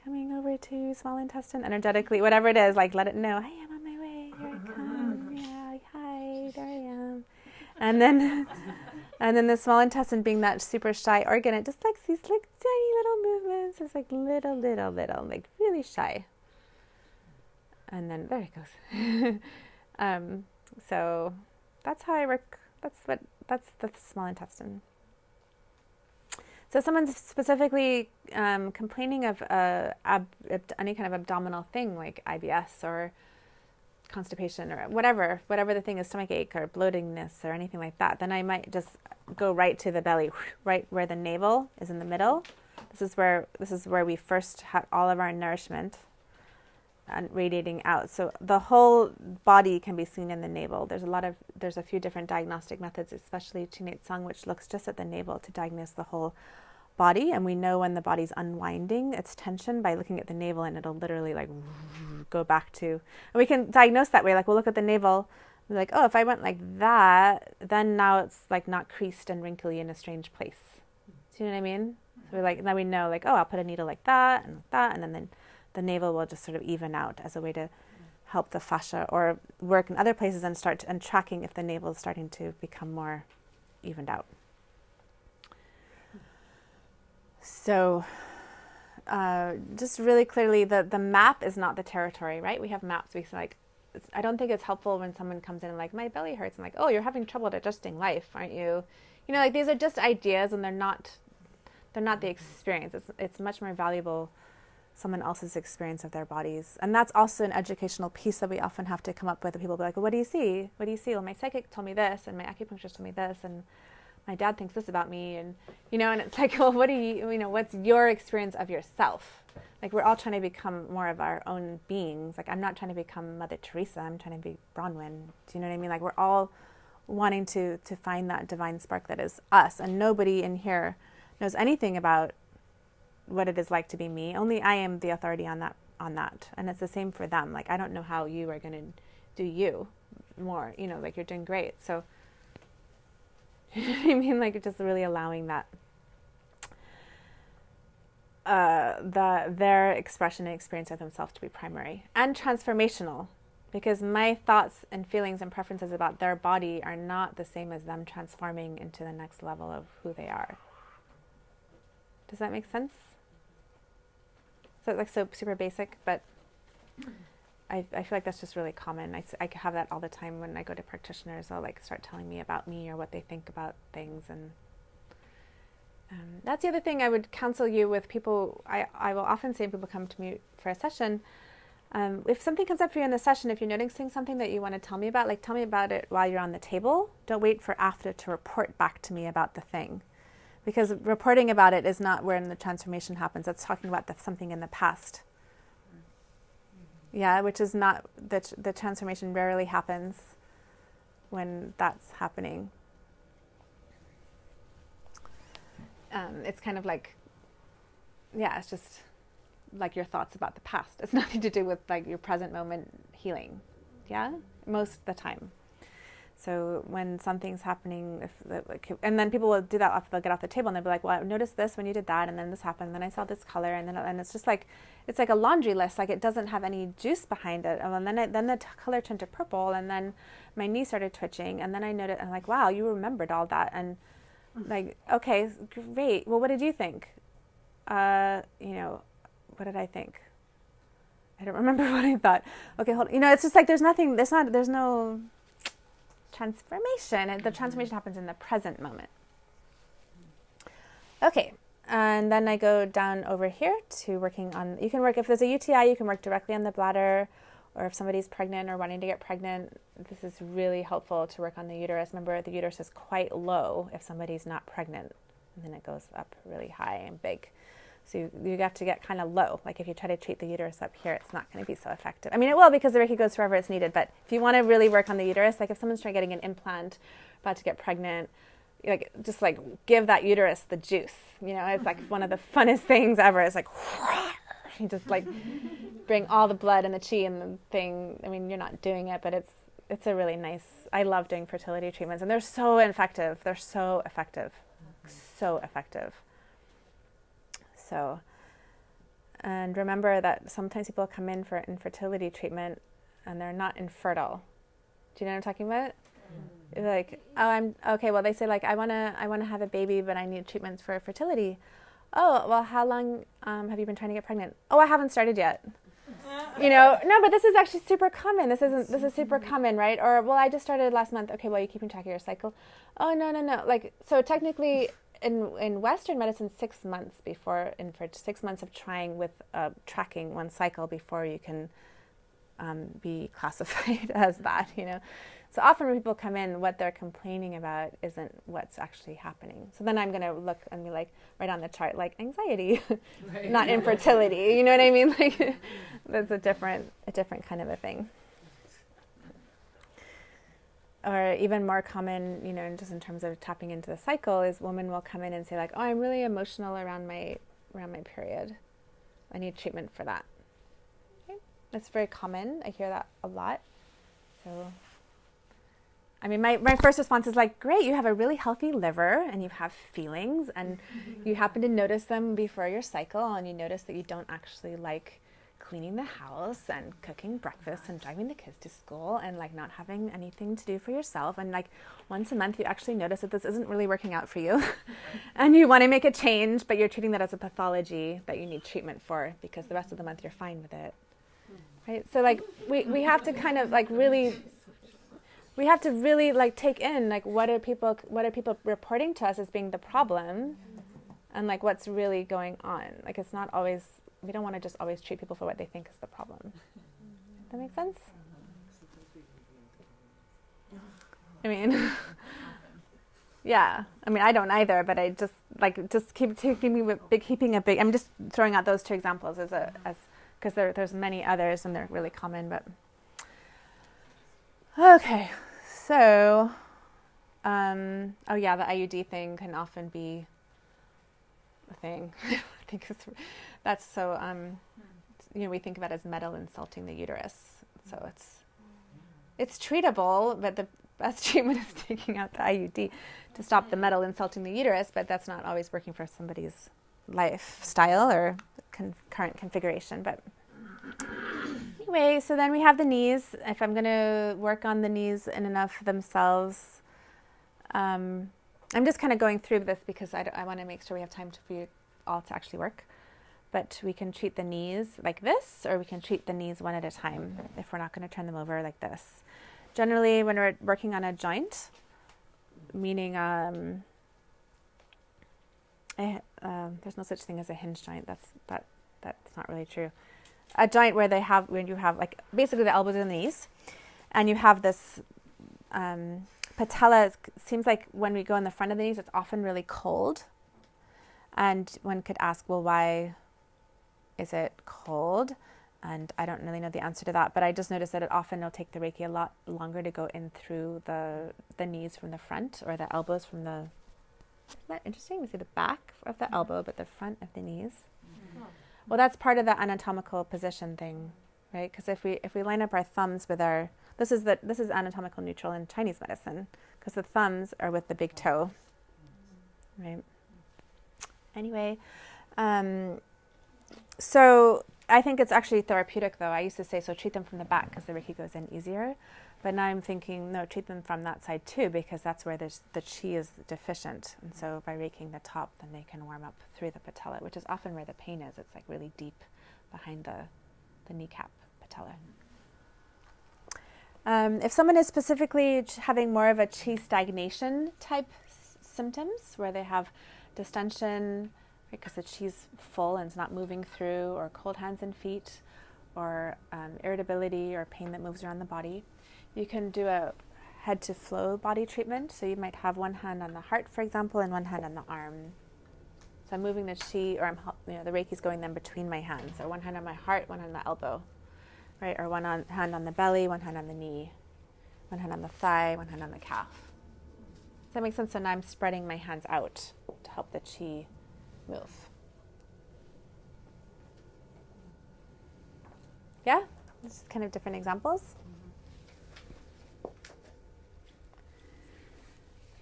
coming over to small intestine energetically, whatever it is, like let it know, hey, I'm on my way, here I come, yeah, hi, there I am. And then the small intestine being that super shy organ, it just likes these like tiny little movements. It's like little, like really shy. And then there it goes. So that's how I work. That's the small intestine. So someone's specifically complaining of any kind of abdominal thing like IBS or constipation or whatever the thing is, stomach ache or bloatingness or anything like that, then I might just go right to the belly, right where the navel is in the middle. This is where we first have all of our nourishment and radiating out. So the whole body can be seen in the navel. There's a few different diagnostic methods, especially Chinate Sung, which looks just at the navel to diagnose the whole body. And we know when the body's unwinding its tension by looking at the navel, and it'll literally like go back to, and we can diagnose that way. Like we'll look at the navel, we're like, oh, if I went like that, then now it's like not creased and wrinkly in a strange place. Do you know what I mean? So we're like, now we know like, oh, I'll put a needle like that, and then the navel will just sort of even out as a way to help the fascia, or work in other places and start and tracking if the navel is starting to become more evened out. So just really clearly, the map is not the territory, right? We have maps. We like, I don't think it's helpful when someone comes in and like, my belly hurts. I'm like, oh, you're having trouble adjusting life, aren't you? You know, like these are just ideas, and they're not the experience. It's much more valuable someone else's experience of their bodies. And that's also an educational piece that we often have to come up with. People be like, well, what do you see? What do you see? Well, my psychic told me this, and my acupuncturist told me this, and my dad thinks this about me, and you know, and it's like, well, what do you know, what's your experience of yourself? Like, we're all trying to become more of our own beings. Like, I'm not trying to become Mother Teresa, I'm trying to be Bronwyn. Do you know what I mean? Like, we're all wanting to find that divine spark that is us, and nobody in here knows anything about what it is like to be me. Only I am the authority on that. And it's the same for them. Like, I don't know how you are going to do you more, you know, like you're doing great. So, you know what I mean? Like, just really allowing that, their expression and experience of themselves to be primary and transformational, because my thoughts and feelings and preferences about their body are not the same as them transforming into the next level of who they are. Does that make sense? So, like, so super basic, but I feel like that's just really common. I have that all the time when I go to practitioners. They'll like start telling me about me or what they think about things, and that's the other thing I would counsel you with people. I will often say when people come to me for a session, if something comes up for you in the session, if you're noticing something that you want to tell me about, like tell me about it while you're on the table. Don't wait for after to report back to me about the thing. Because reporting about it is not where the transformation happens. That's talking about something in the past. Yeah, which is not, the transformation rarely happens when that's happening. It's kind of like, yeah, it's just like your thoughts about the past. It's nothing to do with like your present moment healing. Yeah, most of the time. So when something's happening, and then people will do that after they'll get off the table, and they'll be like, well, I noticed this when you did that, and then this happened, and then I saw this color, and it's just like, it's like a laundry list, like it doesn't have any juice behind it. And then the color turned to purple, and then my knee started twitching, and then I noticed, and I'm like, wow, you remembered all that. And like, okay, great. Well, what did you think? You know, what did I think? I don't remember what I thought. Okay, hold on. You know, it's just like, there's no transformation. The transformation happens in the present moment. Okay, and then I go down over here to working on, you can work, if there's a UTI, you can work directly on the bladder, or if somebody's pregnant or wanting to get pregnant, this is really helpful to work on the uterus. Remember, the uterus is quite low if somebody's not pregnant, and then it goes up really high and big. So you got to get kind of low. Like if you try to treat the uterus up here, it's not going to be so effective. I mean, it will, because the Reiki goes wherever it's needed. But if you want to really work on the uterus, like if someone's trying getting an implant, about to get pregnant, like just like give that uterus the juice. You know, it's like one of the funnest things ever. It's like you just like bring all the blood and the chi and the thing. I mean, you're not doing it, but it's a really nice. I love doing fertility treatments, and they're so effective. They're so effective, so effective. So, and remember that sometimes people come in for infertility treatment and they're not infertile. Do you know what I'm talking about? Mm-hmm. Like, oh, I'm okay. Well, they say like, I wanna have a baby, but I need treatments for fertility. Oh, well, how long have you been trying to get pregnant? Oh, I haven't started yet. You know, no, but this is actually super common. This is super common, right? Or, well, I just started last month. Okay, well, you keeping track of your cycle? Oh, no. Like, so technically, in Western medicine, 6 months before, for 6 months of trying with tracking one cycle before you can be classified as that, you know. So often when people come in, what they're complaining about isn't what's actually happening. So then I'm going to look and be like, right on the chart, like anxiety, right. Not infertility. You know what I mean? Like that's a different kind of a thing. Or even more common, you know, just in terms of tapping into the cycle, is women will come in and say like, oh, I'm really emotional around my period. I need treatment for that. Okay. That's very common. I hear that a lot. So, I mean, my first response is like, great, you have a really healthy liver and you have feelings and you happen to notice them before your cycle, and you notice that you don't actually like cleaning the house and cooking breakfast and driving the kids to school and like not having anything to do for yourself, and like once a month you actually notice that this isn't really working out for you and you want to make a change, but you're treating that as a pathology that you need treatment for because the rest of the month you're fine with it, right? So like we have to kind of like really, we have to really like take in like what are people reporting to us as being the problem, and like what's really going on. Like it's not always, we don't want to just always treat people for what they think is the problem. Does that make sense? I mean, yeah. I mean, I don't either, but I just like keeping a big. I'm just throwing out those two examples as because there's many others and they're really common. But okay, so oh yeah, the IUD thing can often be a thing. I think that's so. We think about it as metal insulting the uterus, so it's treatable, but the best treatment is taking out the IUD to stop the metal insulting the uterus, but that's not always working for somebody's lifestyle or current configuration. But anyway, so then we have the knees. If I'm going to work on the knees in and of themselves, I'm just kind of going through this because I want to make sure we have time for you all to actually work. But we can treat the knees like this, or we can treat the knees one at a time if we're not going to turn them over like this. Generally, when we're working on a joint, meaning there's no such thing as a hinge joint. That's not really true. A joint where when you have like basically the elbows and the knees, and you have this patella. It seems like when we go in the front of the knees, it's often really cold, and one could ask, well, why is it cold? And I don't really know the answer to that, but I just noticed that it often will take the Reiki a lot longer to go in through the knees from the front, or the elbows from the. Isn't that interesting? We see the back of the elbow, but the front of the knees. Mm-hmm. Well, that's part of the anatomical position thing, right? Because if we line up our thumbs with our this is anatomical neutral in Chinese medicine, because the thumbs are with the big toe, right? Anyway, so I think it's actually therapeutic, though. I used to say, so treat them from the back because the Reiki goes in easier. But now I'm thinking, no, treat them from that side too, because that's where the chi is deficient. And so by Reiking the top, then they can warm up through the patella, which is often where the pain is. It's like really deep behind the kneecap patella. If someone is specifically having more of a chi stagnation type symptoms, where they have distension, because the chi's full and it's not moving through, or cold hands and feet, or irritability or pain that moves around the body, you can do a head to flow body treatment. So you might have one hand on the heart, for example, and one hand on the arm. So I'm moving the chi, or the Reiki's going then between my hands. So one hand on my heart, one on the elbow, right? Or hand on the belly, one hand on the knee, one hand on the thigh, one hand on the calf. Does that make sense? So now I'm spreading my hands out to help the chi move. Yeah? Just kind of different examples.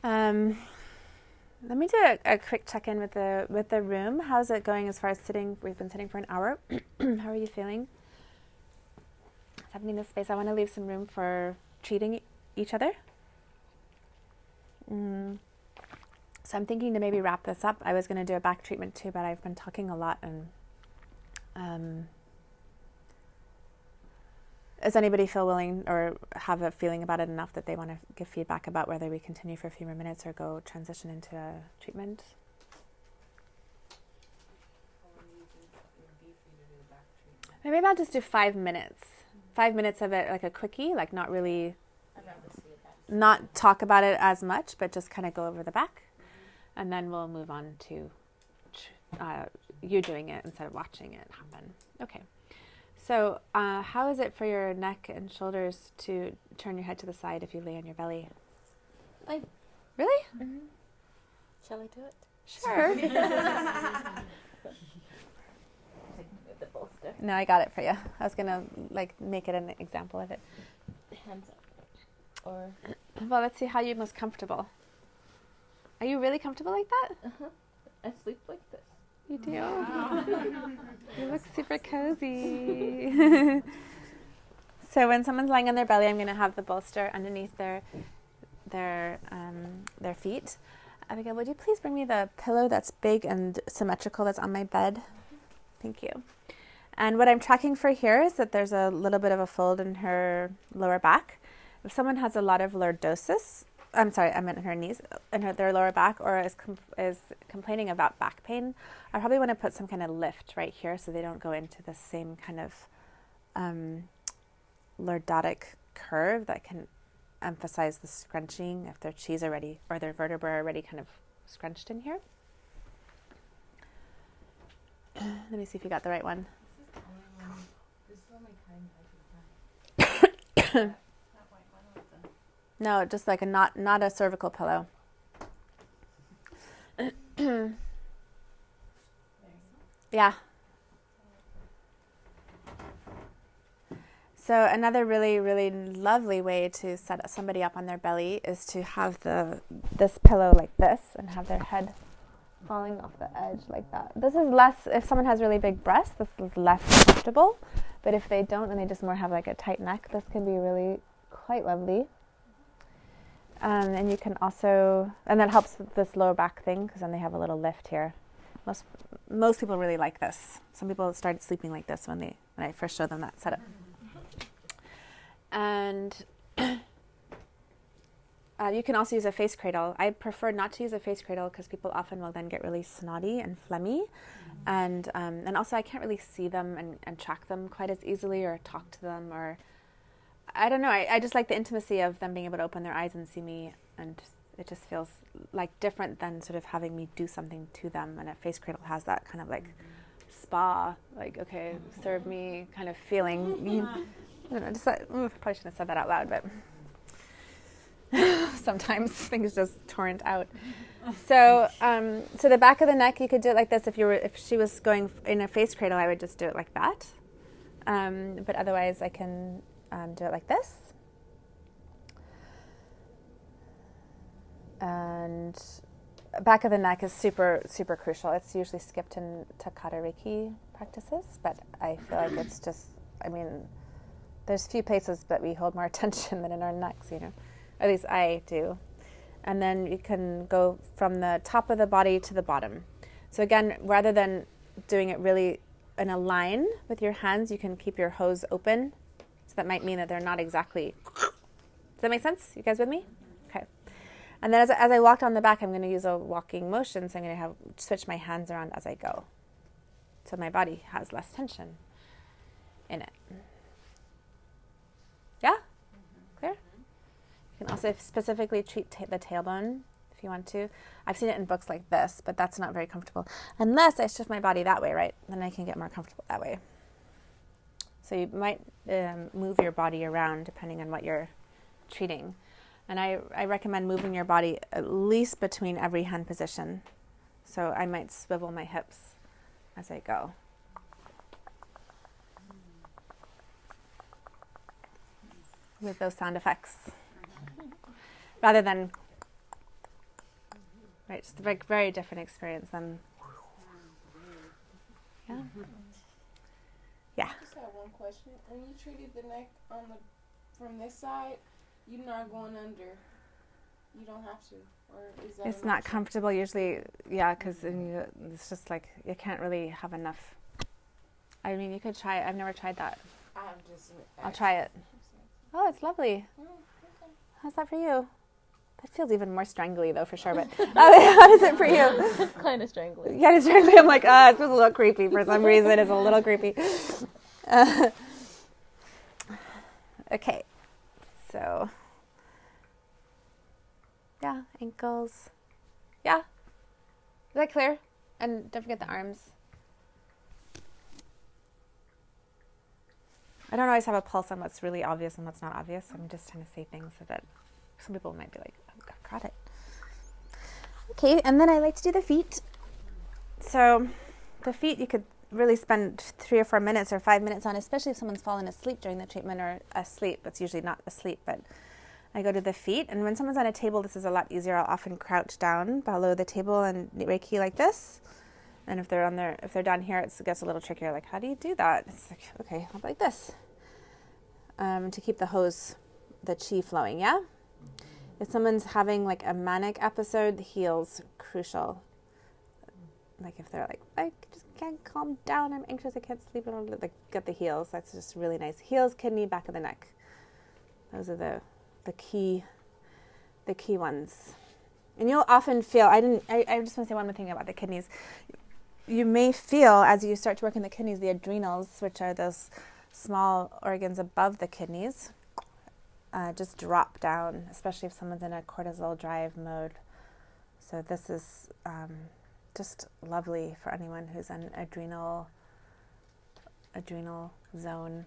Let me do a quick check-in with the room. How's it going as far as sitting? We've been sitting for an hour. How are you feeling? What's happening in this space? I want to leave some room for treating each other. So I'm thinking to maybe wrap this up. I was going to do a back treatment too, but I've been talking a lot. And does anybody feel willing or have a feeling about it enough that they want to give feedback about whether we continue for a few more minutes or go transition into a treatment? Maybe I'll just do 5 minutes. 5 minutes of it, like a quickie, like not really, not talk about it as much, but just kind of go over the back. And then we'll move on to you doing it instead of watching it happen. Okay. So how is it for your neck and shoulders to turn your head to the side if you lay on your belly? Really? Mm-hmm. Shall I do it? Sure. The bolster. No, I got it for you. I was going to make it an example of it. Hands up. Or Well, let's see how you're most comfortable. Are you really comfortable like that? I sleep like this. You do? You look super cozy. So when someone's lying on their belly, I'm going to have the bolster underneath their feet. Abigail, would you please bring me the pillow that's big and symmetrical that's on my bed? Thank you. And what I'm tracking for here is that there's a little bit of a fold in her lower back. If someone has a lot of lordosis, I'm sorry, I meant in her knees, in their lower back, or is complaining about back pain, I probably want to put some kind of lift right here so they don't go into the same kind of lordotic curve that can emphasize the scrunching if their cheese already, or their vertebrae already kind of scrunched in here. Let me see if you got the right one. This is only kind of No, just like not a cervical pillow. Yeah. So another really, really lovely way to set somebody up on their belly is to have this pillow like this and have their head falling off the edge like that. This is less, if someone has really big breasts, this is less comfortable. But if they don't and they just more have like a tight neck, this can be really quite lovely. And you can also, and that helps with this lower back thing because then they have a little lift here. Most people really like this. Some people started sleeping like this when I first showed them that setup. And you can also use a face cradle. I prefer not to use a face cradle because people often will then get really snotty and phlegmy. And also I can't really see them and track them quite as easily or talk to them, or I don't know. I just like the intimacy of them being able to open their eyes and see me, and it just feels like different than sort of having me do something to them. And a face cradle has that kind of like spa, like, okay, serve me kind of feeling. I don't know, just probably shouldn't have said that out loud, but sometimes things just torrent out. So the back of the neck, you could do it like this. If she was going in a face cradle, I would just do it like that. But otherwise, I can do it like this. And back of the neck is super, super crucial. It's usually skipped in Takata Reiki practices, but I feel like it's just, there's few places that we hold more attention than in our necks, At least I do. And then you can go from the top of the body to the bottom. So again, rather than doing it really in a line with your hands, you can keep your hose open. So that might mean that they're not exactly... Does that make sense? You guys with me? Okay. And then as I walk down the back, I'm going to use a walking motion. So I'm going to switch my hands around as I go. So my body has less tension in it. Yeah? Clear? You can also specifically treat the tailbone if you want to. I've seen it in books like this, but that's not very comfortable. Unless I shift my body that way, right? Then I can get more comfortable that way. So you might move your body around depending on what you're treating. And I recommend moving your body at least between every hand position. So I might swivel my hips as I go. With those sound effects. Rather than, right, just a very, very different experience than, yeah. Yeah. I just have one question. When you treated the neck from this side, you're not going under. You don't have to, or is that? It's not comfortable usually, yeah, because it's just like you can't really have enough. You could try it. I've never tried that. I'll try it. Oh, it's lovely. Okay. How's that for you? That feels even more strangly, though, for sure. But how does it for you? Kind of strangling. Yeah, it's strangly. I'm like, it feels a little creepy for some reason. It's a little creepy. Okay, so yeah, ankles. Yeah, is that clear? And don't forget the arms. I don't always have a pulse on what's really obvious and what's not obvious. I'm just trying to say things so that some people might be like, oh, got it. Okay, and then I like to do the feet. So the feet you could really spend 3 or 4 minutes or 5 minutes on, especially if someone's fallen asleep during the treatment or asleep. It's usually not asleep, but I go to the feet. And when someone's on a table, this is a lot easier. I'll often crouch down below the table and Reiki like this. And if they're down here, it gets a little trickier. Like, how do you do that? It's like, okay, how about like this? To keep the chi flowing, yeah? If someone's having like a manic episode, the heel's crucial. Like if they're like, I just can't calm down, I'm anxious, I can't sleep, like get the heels. That's just really nice. Heels, kidney, back of the neck. Those are the key ones. And you'll often feel, I just want to say one more thing about the kidneys. You may feel as you start to work in the kidneys, the adrenals, which are those small organs above the kidneys, just drop down, especially if someone's in a cortisol drive mode. So this is just lovely for anyone who's in adrenal zone.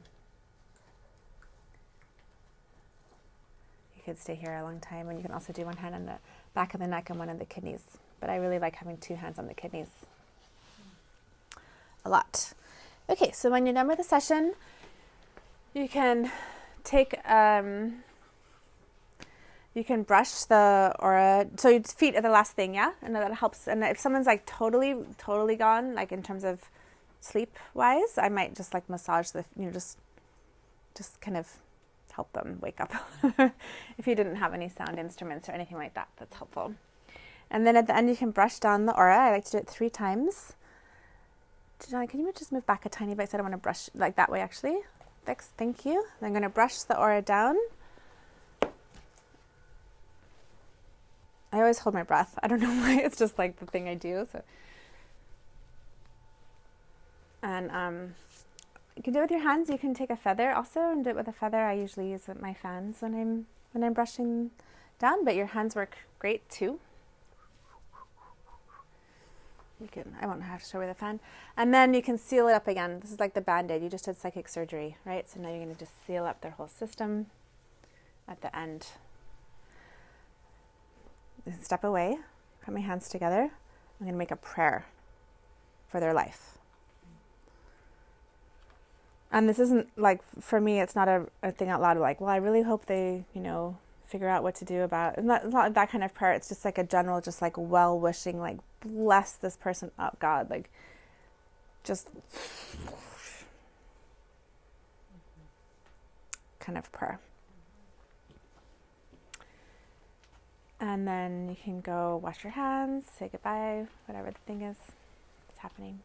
You could stay here a long time, and you can also do one hand on the back of the neck and one on the kidneys. But I really like having two hands on the kidneys a lot. Okay, so when you're done with the session, you can take you can brush the aura. So your feet are the last thing, yeah? And that helps. And if someone's like totally gone, like in terms of sleep wise, I might just like massage just kind of help them wake up. If you didn't have any sound instruments or anything like that, that's helpful. And then at the end, you can brush down the aura. I like to do it 3 times. John, can you just move back a tiny bit? So I don't want to brush like that way, actually. Thank you. I'm going to brush the aura down. I always hold my breath. I don't know why. It's just like the thing I do. So, and you can do it with your hands. You can take a feather also and do it with a feather. I usually use my fans when I'm brushing down, but your hands work great too. I won't have to show you the fan. And then you can seal it up again. This is like the Band-Aid. You just did psychic surgery, right? So now you're going to just seal up their whole system at the end. Step away, put my hands together. I'm going to make a prayer for their life. And this isn't like, for me, it's not a thing out loud like, well, I really hope they, figure out what to do about it. It's not that kind of prayer. It's just like a general, just like well-wishing, like bless this person up, God, like just kind of prayer. And then you can go wash your hands, say goodbye, whatever the thing is that's happening.